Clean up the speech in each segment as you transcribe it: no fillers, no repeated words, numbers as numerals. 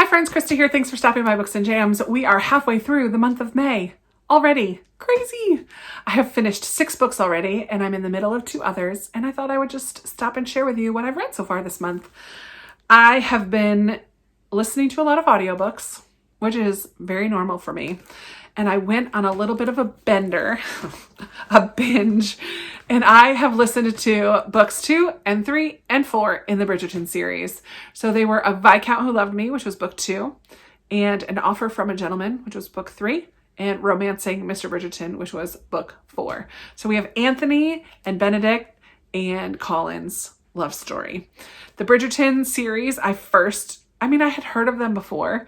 friends, Krista here. Thanks for stopping by Books and Jams. We are halfway through the month of May already. Crazy. I have finished 6 books already and I'm in the middle of 2 others, and I thought I would just stop and share with you what I've read so far this month. I have been listening to a lot of audiobooks, which is very normal for me. And I went on a little bit of a bender, a binge, and I have listened to books 2 and 3 and 4 in the Bridgerton series. So they were A Viscount Who Loved Me, which was book 2, and An Offer from a Gentleman, which was book 3, and Romancing Mr. Bridgerton, which was book 4. So we have Anthony and Benedict and Colin's love story. The Bridgerton series, I had heard of them before,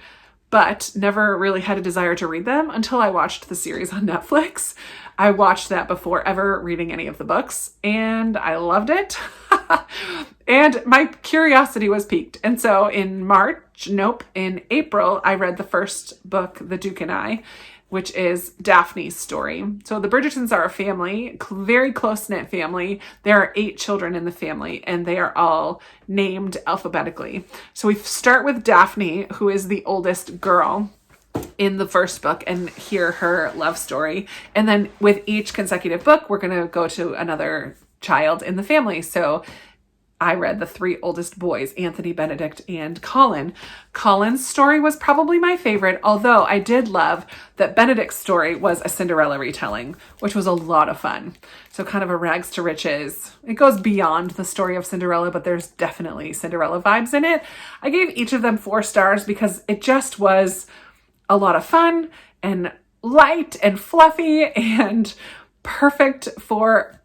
but never really had a desire to read them until I watched the series on Netflix. I watched that before ever reading any of the books, and I loved it. And my curiosity was piqued. And so in April, I read the first book, The Duke and I, which is Daphne's story. So the Bridgertons are a family, very close-knit family. There are 8 children in the family, and they are all named alphabetically. So we start with Daphne, who is the oldest girl in the first book, and hear her love story. And then with each consecutive book, we're going to go to another child in the family. So I read the 3 oldest boys, Anthony, Benedict, and Colin. Colin's story was probably my favorite, although I did love that Benedict's story was a Cinderella retelling, which was a lot of fun. So kind of a rags to riches. It goes beyond the story of Cinderella, but there's definitely Cinderella vibes in it. I gave each of them 4 stars because it just was a lot of fun and light and fluffy and perfect for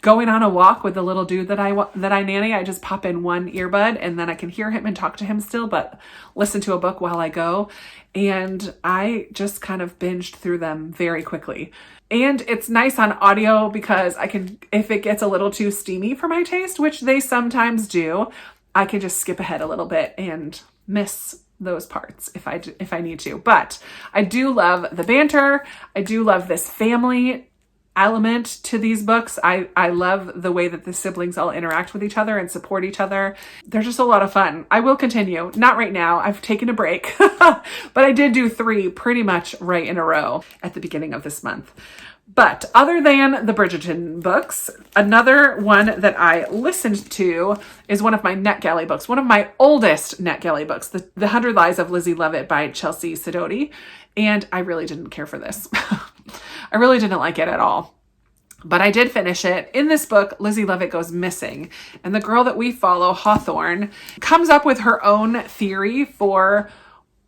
going on a walk with the little dude that I nanny. I just pop in one earbud and then I can hear him and talk to him still, but listen to a book while I go. And I just kind of binged through them very quickly. And it's nice on audio because I can, if it gets a little too steamy for my taste, which they sometimes do, I can just skip ahead a little bit and miss those parts if I need to. But I do love the banter. I do love this family element to these books. I love the way that the siblings all interact with each other and support each other. They're just a lot of fun. I will continue. Not right now. I've taken a break, but I did do 3 pretty much right in a row at the beginning of this month. But other than the Bridgerton books, another one that I listened to is one of my NetGalley books, one of my oldest NetGalley books, The 100 Lies of Lizzie Lovett by Chelsea Sidoti. And I really didn't care for this. I really didn't like it at all. But I did finish it. In this book, Lizzie Lovett goes missing. And the girl that we follow, Hawthorne, comes up with her own theory for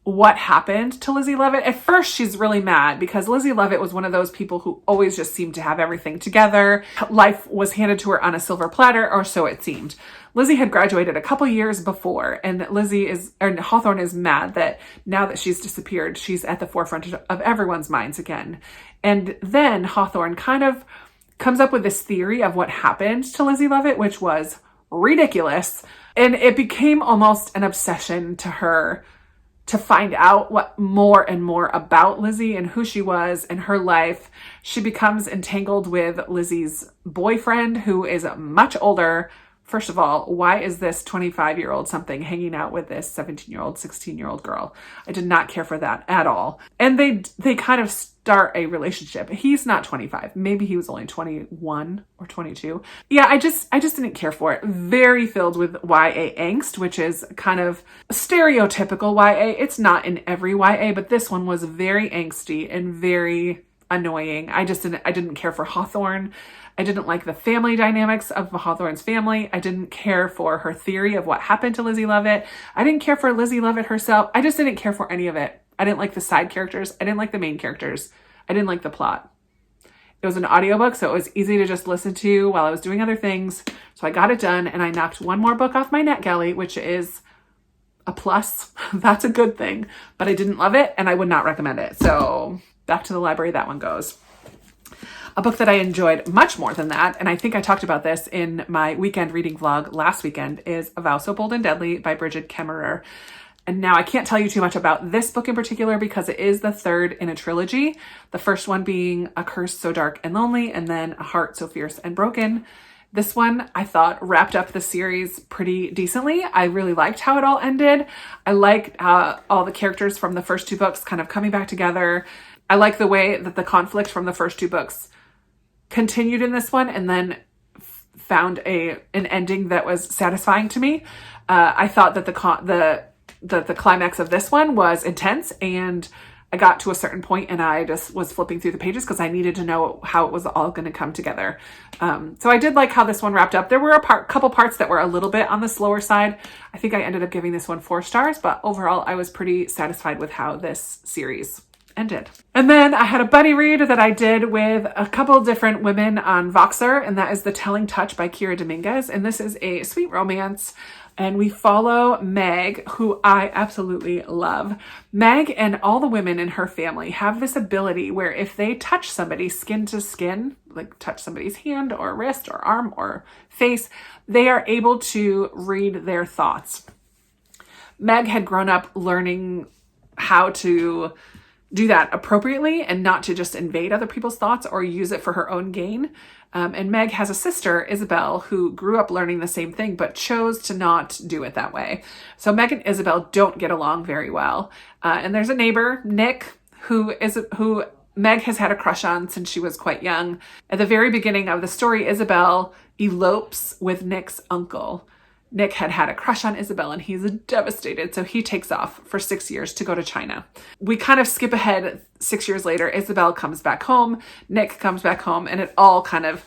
what happened to Lizzie Lovett. At first, she's really mad because Lizzie Lovett was one of those people who always just seemed to have everything together. Life was handed to her on a silver platter, or so it seemed. Lizzie had graduated a couple years before, and Hawthorne is mad that now that she's disappeared, she's at the forefront of everyone's minds again. And then Hawthorne kind of comes up with this theory of what happened to Lizzie Lovett, which was ridiculous. And it became almost an obsession to her to find out what more and more about Lizzie and who she was and her life. She becomes entangled with Lizzie's boyfriend, who is much older. First of all, why is this 25-year-old something hanging out with this 17-year-old, 16-year-old girl? I did not care for that at all. And they kind of start a relationship. He's not 25. Maybe he was only 21 or 22. Yeah, I just didn't care for it. Very filled with YA angst, which is kind of stereotypical YA. It's not in every YA, but this one was very angsty and very annoying. I didn't care for Hawthorne. I didn't like the family dynamics of Hawthorne's family. I didn't care for her theory of what happened to Lizzie Lovett. I didn't care for Lizzie Lovett herself. I just didn't care for any of it. I didn't like the side characters. I didn't like the main characters. I didn't like the plot. It was an audiobook, so it was easy to just listen to while I was doing other things. So I got it done, and I knocked one more book off my NetGalley, which is a plus. That's a good thing. But I didn't love it, and I would not recommend it. So back to the library that one goes. A book that I enjoyed much more than that, and I think I talked about this in my weekend reading vlog last weekend, is A Vow So Bold and Deadly by Bridget Kemmerer. And now I can't tell you too much about this book in particular because it is the 3rd in a trilogy. The first one being A Curse So Dark and Lonely, and then A Heart So Fierce and Broken. This one I thought wrapped up the series pretty decently. I really liked how it all ended. I liked all the characters from the first two books kind of coming back together. I like the way that the conflict from the first two books continued in this one and then found an ending that was satisfying to me. I thought that the climax of this one was intense, and I got to a certain point and I just was flipping through the pages because I needed to know how it was all going to come together. So I did like how this one wrapped up. There were a couple parts that were a little bit on the slower side. I think I ended up giving this one 4 stars, but overall I was pretty satisfied with how this series ended. And then I had a buddy read that I did with a couple different women on Voxer, and that is The Telling Touch by Kira Dominguez. And this is a sweet romance, and we follow Meg, who I absolutely love. Meg and all the women in her family have this ability where if they touch somebody skin to skin, like touch somebody's hand or wrist or arm or face, they are able to read their thoughts. Meg had grown up learning how to do that appropriately and not to just invade other people's thoughts or use it for her own gain. And Meg has a sister, Isabel, who grew up learning the same thing, but chose to not do it that way. So Meg and Isabel don't get along very well. And there's a neighbor, Nick, who Meg has had a crush on since she was quite young. At the very beginning of the story, Isabel elopes with Nick's uncle. Nick had had a crush on Isabel and he's devastated, so he takes off for 6 years to go to China. We kind of skip ahead 6 years later. Isabel comes back home, Nick comes back home, and it all kind of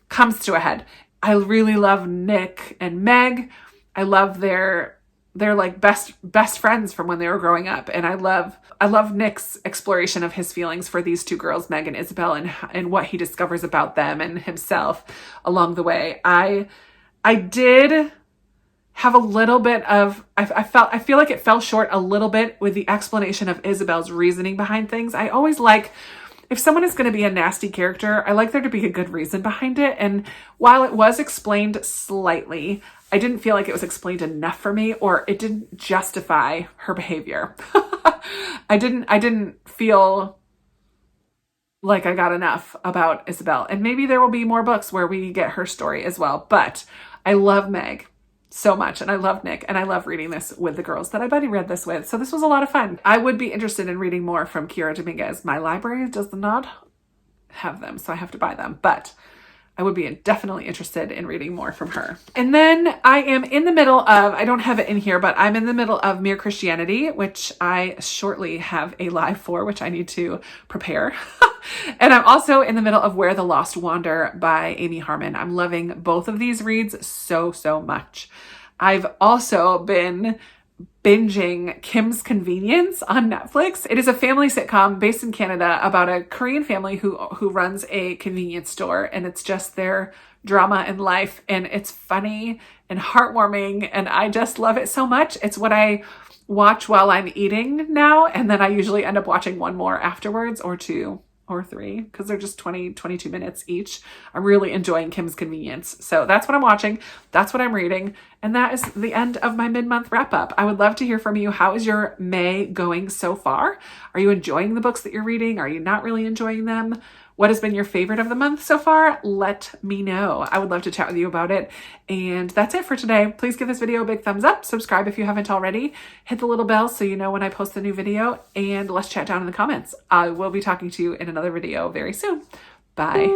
comes to a head. I really love Nick and Meg. I love their like best friends from when they were growing up, and I love Nick's exploration of his feelings for these two girls, Meg and Isabel, and what he discovers about them and himself along the way. I did have a little bit of, I feel like it fell short a little bit with the explanation of Isabel's reasoning behind things. I always like, if someone is going to be a nasty character, I like there to be a good reason behind it. And while it was explained slightly, I didn't feel like it was explained enough for me, or it didn't justify her behavior. I didn't feel like I got enough about Isabel. And maybe there will be more books where we get her story as well. But I love Meg so much, and I love Nick, and I love reading this with the girls that I buddy read this with. So this was a lot of fun. I would be interested in reading more from Kira Dominguez. My library does not have them, so I have to buy them, but I would be definitely interested in reading more from her. And then I am in the middle of, I don't have it in here, but I'm in the middle of Mere Christianity, which I shortly have a live for, which I need to prepare. And I'm also in the middle of Where the Lost Wander by Amy Harmon. I'm loving both of these reads so much. I've also been binging Kim's Convenience on Netflix. It is a family sitcom based in Canada about a Korean family who runs a convenience store, and it's just their drama in life, and it's funny and heartwarming, and I just love it so much. It's what I watch while I'm eating now, and then I usually end up watching one more afterwards, or 2 or 3, because they're just 22 minutes each. I'm really enjoying Kim's Convenience. So that's what I'm watching. That's what I'm reading. And that is the end of my mid-month wrap up. I would love to hear from you. How is your May going so far? Are you enjoying the books that you're reading? Are you not really enjoying them? What has been your favorite of the month so far? Let me know. I would love to chat with you about it. And that's it for today. Please give this video a big thumbs up. Subscribe if you haven't already. Hit the little bell so you know when I post a new video. And let's chat down in the comments. I will be talking to you in another video very soon. Bye.